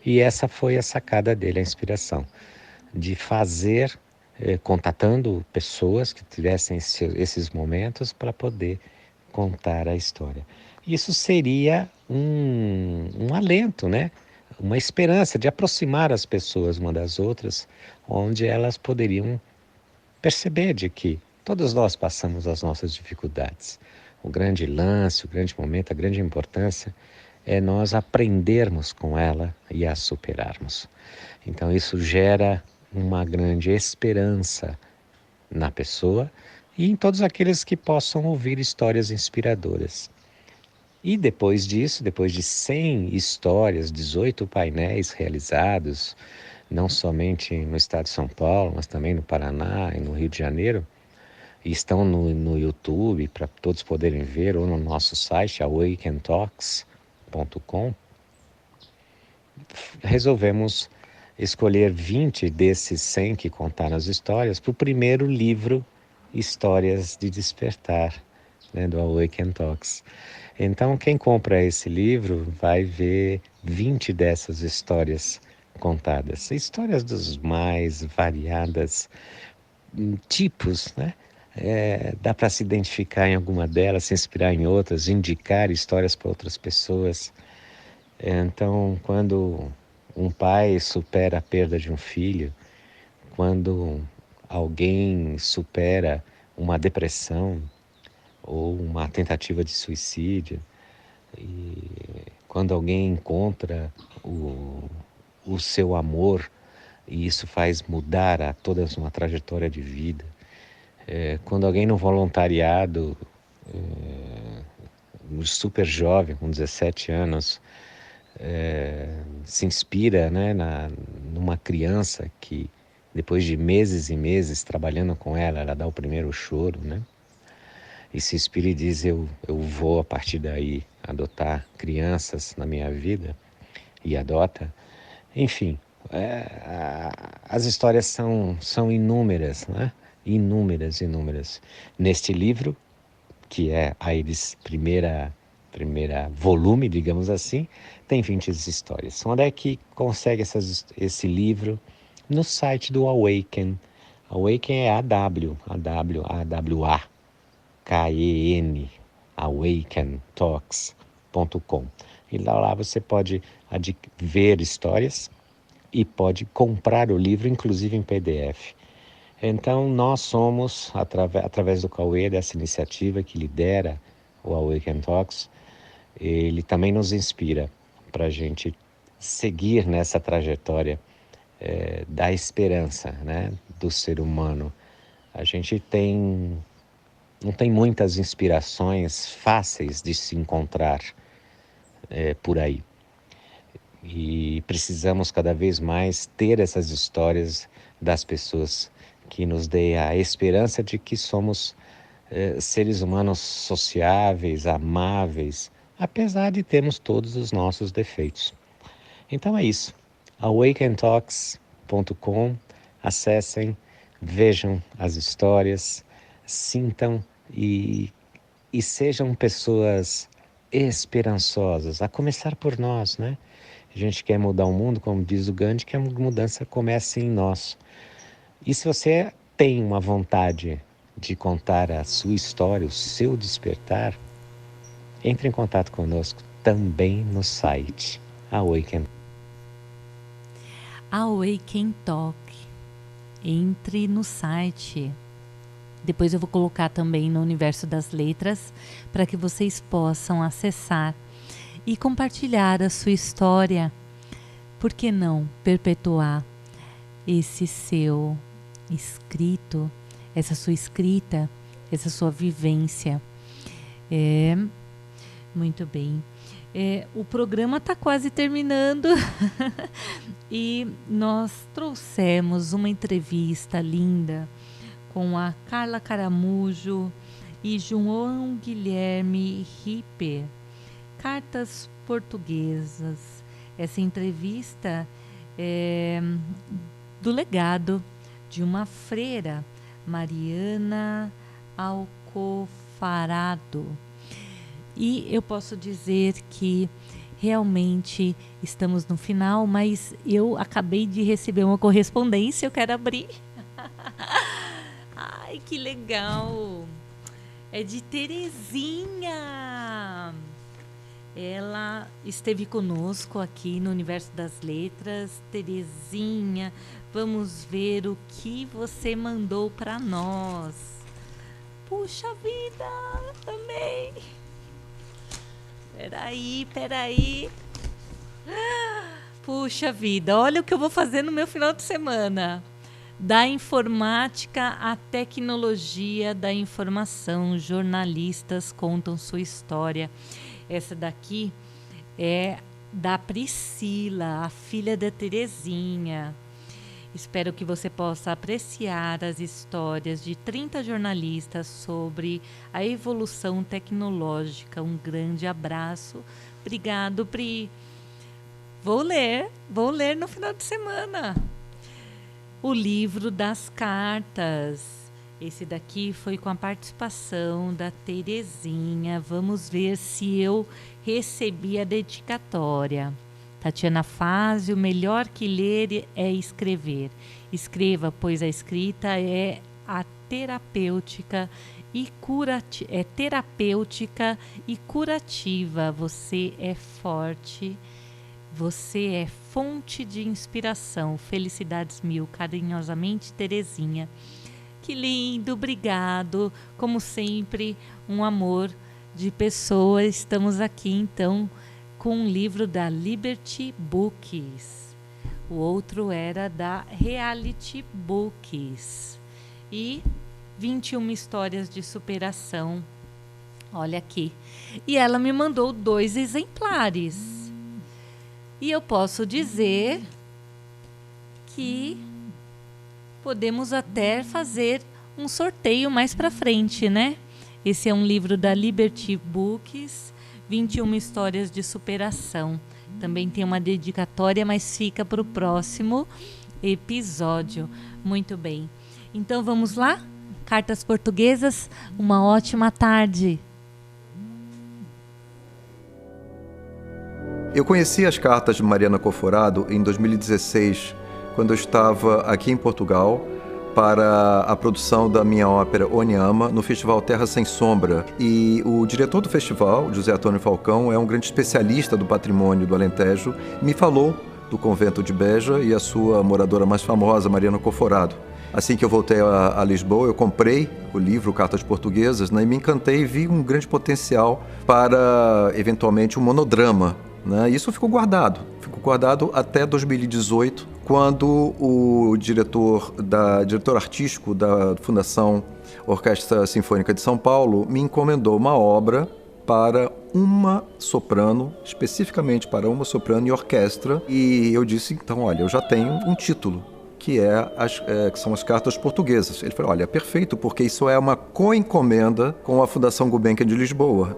E essa foi a sacada dele, a inspiração, de fazer, contatando pessoas que tivessem esses momentos para poder contar a história. Isso seria um alento, né? Uma esperança de aproximar as pessoas uma das outras, onde elas poderiam perceber de que todos nós passamos as nossas dificuldades. O grande lance, o grande momento, a grande importância é nós aprendermos com ela e a superarmos. Então isso gera uma grande esperança na pessoa e em todos aqueles que possam ouvir histórias inspiradoras. E depois disso, depois de 100 histórias, 18 painéis realizados, não somente no estado de São Paulo, mas também no Paraná e no Rio de Janeiro, e estão no YouTube para todos poderem ver, ou no nosso site, awakentalks.com, resolvemos escolher 20 desses 100 que contaram as histórias para o primeiro livro, Histórias de Despertar, né, do Awaken Talks. Então, quem compra esse livro vai ver 20 dessas histórias contadas. Histórias dos mais variadas tipos, né? Dá para se identificar em alguma delas, se inspirar em outras, indicar histórias para outras pessoas. Então, quando um pai supera a perda de um filho, quando alguém supera uma depressão ou uma tentativa de suicídio, e quando alguém encontra o seu amor, e isso faz mudar a toda uma trajetória de vida, quando alguém no voluntariado, super jovem, com 17 anos, se inspira, né, numa criança que, depois de meses e meses trabalhando com ela, ela dá o primeiro choro, né? E se inspira e diz, eu vou a partir daí adotar crianças na minha vida, e adota. Enfim, as histórias são inúmeras, né? Inúmeras. Neste livro, que é a primeira volume, digamos assim, tem 20 histórias. Onde é que consegue esse livro? No site do Awaken. Awaken é AWAKEN, awakentalks.com. E lá você pode ver histórias e pode comprar o livro, inclusive em PDF. Então, nós somos, através do Cauê, dessa iniciativa que lidera o Awaken Talks, ele também nos inspira para a gente seguir nessa trajetória da esperança, né, do ser humano. A gente não tem muitas inspirações fáceis de se encontrar por aí. E precisamos cada vez mais ter essas histórias das pessoas que nos dê a esperança de que somos seres humanos sociáveis, amáveis, apesar de termos todos os nossos defeitos. Então é isso. awakentalks.com, acessem, vejam as histórias, sintam e sejam pessoas esperançosas, a começar por nós, né? A gente quer mudar o mundo, como diz o Gandhi, que a mudança começa em nós. E se você tem uma vontade de contar a sua história, o seu despertar, entre em contato conosco também no site Awaken. Awaken Talk. Entre no site. Depois eu vou colocar também no Universo das Letras para que vocês possam acessar e compartilhar a sua história. Por que não perpetuar esse seu escrito, essa sua escrita, essa sua vivência? Muito bem. O programa está quase terminando e nós trouxemos uma entrevista linda com a Carla Caramujo e João Guilherme Ripper, Cartas Portuguesas. Essa entrevista é do legado de uma freira, Mariana Alcofarado. E eu posso dizer que realmente estamos no final, mas eu acabei de receber uma correspondência, eu quero abrir. Ai, que legal! É de Terezinha! Ela esteve conosco aqui no Universo das Letras. Terezinha, vamos ver o que você mandou para nós. Puxa vida, amei! Peraí. Puxa vida, olha o que eu vou fazer no meu final de semana. Da informática à tecnologia da informação, jornalistas contam sua história. Essa daqui é da Priscila, a filha da Terezinha. Espero que você possa apreciar as histórias de 30 jornalistas sobre a evolução tecnológica. Um grande abraço. Obrigado, Pri. Vou ler no final de semana. O livro das cartas. Esse daqui foi com a participação da Terezinha. Vamos ver se eu recebi a dedicatória. Tatiana Fazio, melhor que ler é escrever. Escreva, pois a escrita é terapêutica e curativa. Você é forte. Você é fonte de inspiração. Felicidades mil. Carinhosamente, Terezinha. Que lindo, obrigado. Como sempre, um amor de pessoa. Estamos aqui, então, com um livro da Liberty Books. O outro era da Reality Books. E 21 histórias de superação. Olha aqui. E ela me mandou 2 exemplares. E eu posso dizer que podemos até fazer um sorteio mais para frente, né? Esse é um livro da Liberty Books, 21 histórias de superação. Também tem uma dedicatória, mas fica para o próximo episódio. Muito bem. Então vamos lá? Cartas Portuguesas, uma ótima tarde. Eu conheci as cartas de Mariana Coforado em 2016, quando eu estava aqui em Portugal para a produção da minha ópera Onyama no Festival Terra Sem Sombra. E o diretor do festival, José Antônio Falcão, é um grande especialista do patrimônio do Alentejo, me falou do convento de Beja e a sua moradora mais famosa, Mariana Coforado. Assim que eu voltei a Lisboa, eu comprei o livro Cartas Portuguesas, né, e me encantei e vi um grande potencial para, eventualmente, um monodrama. Isso ficou guardado até 2018, quando o diretor artístico da Fundação Orquestra Sinfônica de São Paulo me encomendou uma obra para uma soprano, especificamente para uma soprano e orquestra, e eu disse, então, olha, eu já tenho um título, que são as Cartas Portuguesas. Ele falou, olha, é perfeito, porque isso é uma coencomenda com a Fundação Gulbenkian de Lisboa.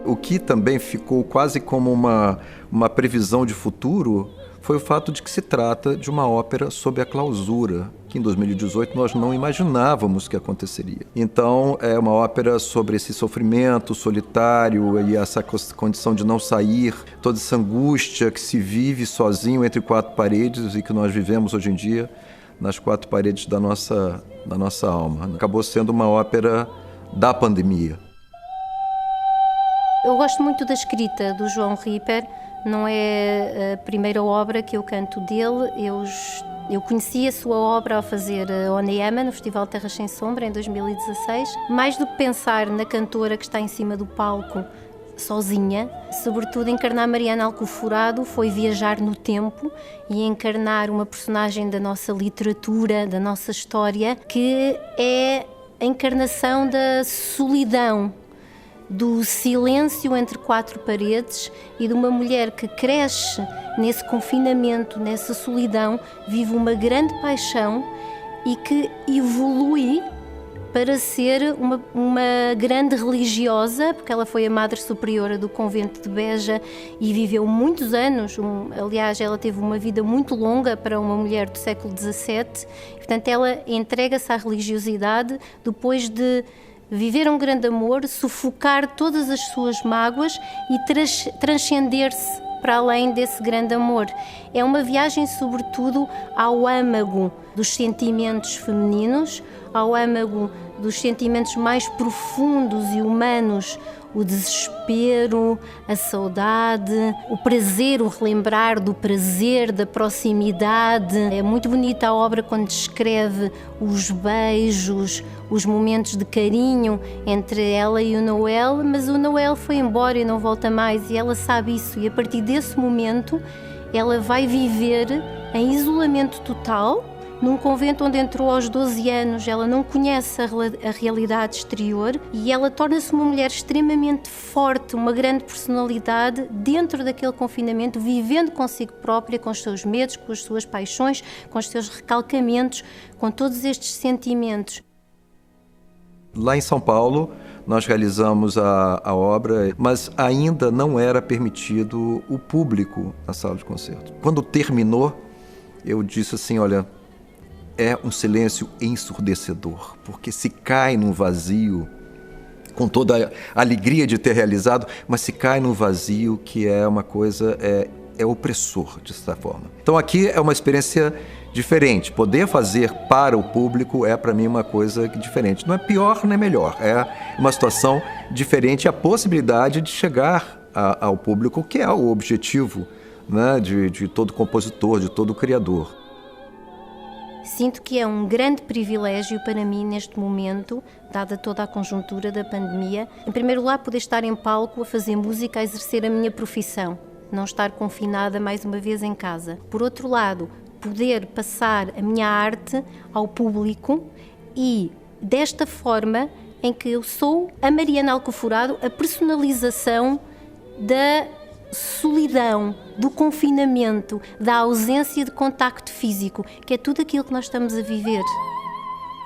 O que também ficou quase como uma previsão de futuro foi o fato de que se trata de uma ópera sob a clausura, que em 2018 nós não imaginávamos que aconteceria. Então, é uma ópera sobre esse sofrimento solitário e essa condição de não sair, toda essa angústia que se vive sozinho entre quatro paredes e que nós vivemos hoje em dia nas quatro paredes da nossa alma. Acabou sendo uma ópera da pandemia. Eu gosto muito da escrita do João Ripper, não é a primeira obra que eu canto dele. Eu conheci a sua obra ao fazer Onyama no Festival Terras Sem Sombra em 2016. Mais do que pensar na cantora que está em cima do palco sozinha, sobretudo encarnar Mariana Alcoforado foi viajar no tempo e encarnar uma personagem da nossa literatura, da nossa história, que é a encarnação da solidão, do silêncio entre quatro paredes e de uma mulher que cresce nesse confinamento, nessa solidão, vive uma grande paixão e que evolui para ser uma grande religiosa, porque ela foi a Madre Superiora do convento de Beja e viveu muitos anos. Aliás, ela teve uma vida muito longa para uma mulher do século XVII. Portanto, ela entrega-se à religiosidade depois de viver um grande amor, sufocar todas as suas mágoas e transcender-se para além desse grande amor. É uma viagem, sobretudo, ao âmago dos sentimentos femininos, ao âmago dos sentimentos mais profundos e humanos, o desespero, a saudade, o prazer, o relembrar do prazer, da proximidade. É muito bonita a obra quando descreve os beijos, os momentos de carinho entre ela e o Noel, mas o Noel foi embora e não volta mais, e ela sabe isso, e a partir desse momento ela vai viver em isolamento total, num convento onde entrou aos 12 anos. Ela não conhece a realidade exterior e ela torna-se uma mulher extremamente forte, uma grande personalidade dentro daquele confinamento, vivendo consigo própria, com os seus medos, com as suas paixões, com os seus recalcamentos, com todos estes sentimentos. Lá em São Paulo, nós realizamos a obra, mas ainda não era permitido o público na sala de concerto. Quando terminou, eu disse assim, olha, é um silêncio ensurdecedor, porque se cai num vazio, com toda a alegria de ter realizado, mas se cai num vazio que é uma coisa, é opressor, de certa forma. Então aqui é uma experiência diferente. Poder fazer para o público é, para mim, uma coisa diferente. Não é pior nem melhor, é uma situação diferente, a possibilidade de chegar ao público, que é o objetivo, né, de todo compositor, de todo criador. Sinto que é um grande privilégio para mim neste momento, dada toda a conjuntura da pandemia, em primeiro lugar poder estar em palco a fazer música, a exercer a minha profissão, não estar confinada mais uma vez em casa. Por outro lado, poder passar a minha arte ao público e desta forma em que eu sou a Mariana Alcoforado, a personalização da solidão, do confinamento, da ausência de contacto físico, que é tudo aquilo que nós estamos a viver.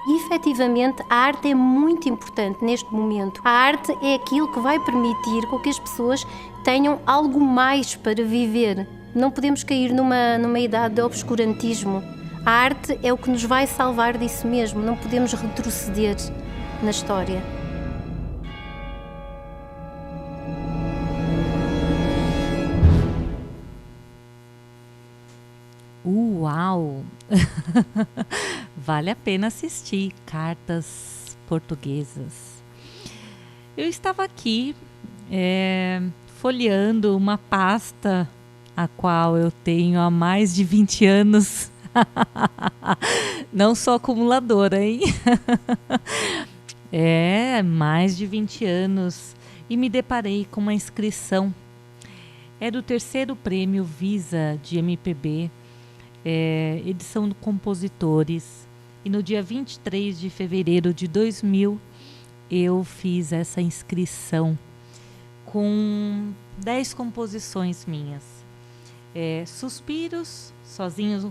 E, efetivamente, a arte é muito importante neste momento. A arte é aquilo que vai permitir com que as pessoas tenham algo mais para viver. Não podemos cair numa idade de obscurantismo. A arte é o que nos vai salvar disso mesmo, não podemos retroceder na história. Uau! Vale a pena assistir Cartas Portuguesas. Eu estava aqui folheando uma pasta a qual eu tenho há mais de 20 anos. Não sou acumuladora, hein? Mais de 20 anos. E me deparei com uma inscrição. É do 3º Prêmio Visa de MPB, edição de compositores. E no dia 23 de fevereiro de 2000, eu fiz essa inscrição com 10 composições minhas. Suspiros, Sozinhos,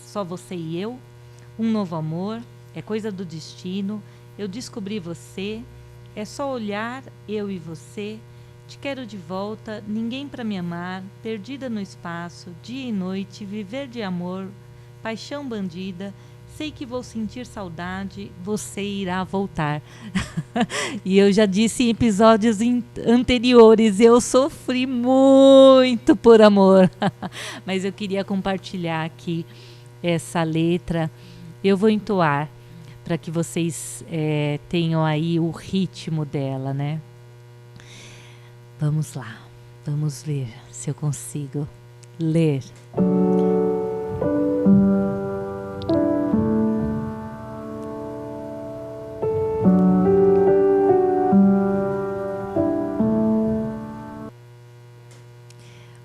Só Você e Eu, Um Novo Amor, É Coisa do Destino, Eu Descobri Você, É Só Olhar, Eu e Você, Te Quero de Volta, Ninguém Pra Me Amar, Perdida no Espaço, Dia e Noite, Viver de Amor, Paixão Bandida, Sei que vou sentir saudade, você irá voltar. E eu já disse em episódios anteriores, eu sofri muito por amor. Mas eu queria compartilhar aqui essa letra. Eu vou entoar para que vocês tenham aí o ritmo dela, né? Vamos lá, vamos ver se eu consigo ler.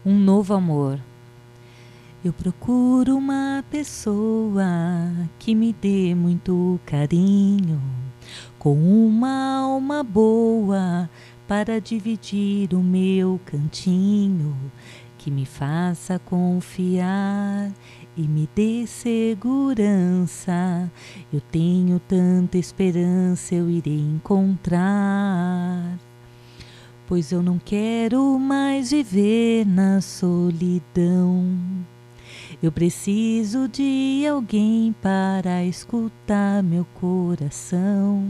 Um novo amor. Eu procuro uma pessoa que me dê muito carinho, com uma alma boa para dividir o meu cantinho, que me faça confiar e me dê segurança. Eu tenho tanta esperança, eu irei encontrar. Pois eu não quero mais viver na solidão. Eu preciso de alguém para escutar meu coração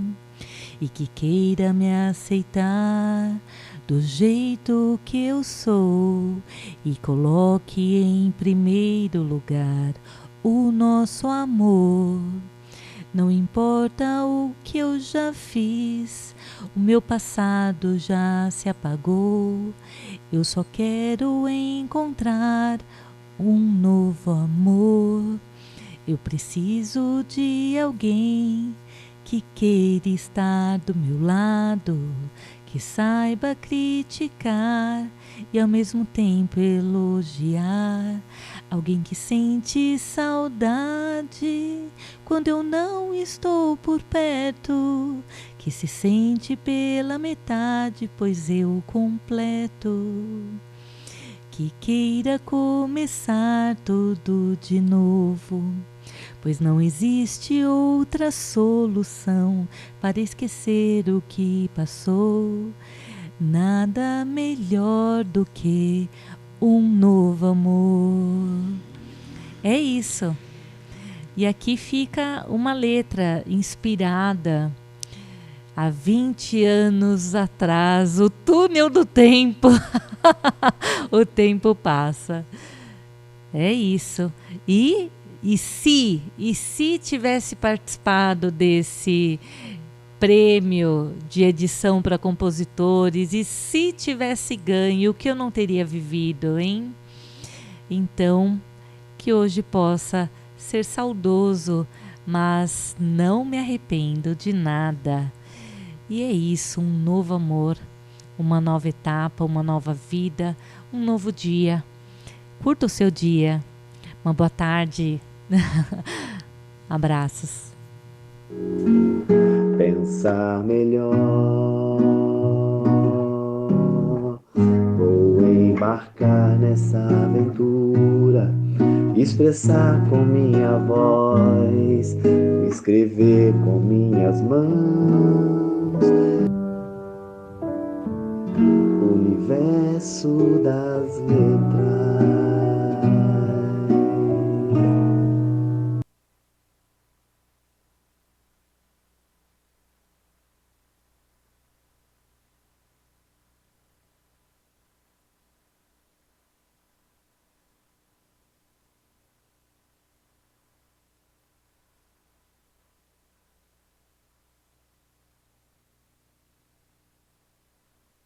e que queira me aceitar do jeito que eu sou e coloque em primeiro lugar o nosso amor. Não importa o que eu já fiz, o meu passado já se apagou. Eu só quero encontrar um novo amor. Eu preciso de alguém que queira estar do meu lado, que saiba criticar e ao mesmo tempo elogiar. Alguém que sente saudade quando eu não estou por perto, que se sente pela metade, pois eu completo. Que queira começar tudo de novo, pois não existe outra solução para esquecer o que passou. Nada melhor do que um novo amor. É isso. E aqui fica uma letra inspirada há 20 anos atrás, o túnel do tempo. O tempo passa. É isso. E se tivesse participado desse prêmio de edição para compositores, e se tivesse ganho, o que eu não teria vivido, hein? Então, que hoje possa ser saudoso, mas não me arrependo de nada. E é isso, um novo amor, uma nova etapa, uma nova vida, um novo dia. Curta o seu dia. Uma boa tarde. Abraços. Pensar melhor, vou embarcar nessa aventura, expressar com minha voz, escrever com minhas mãos, o universo das letras.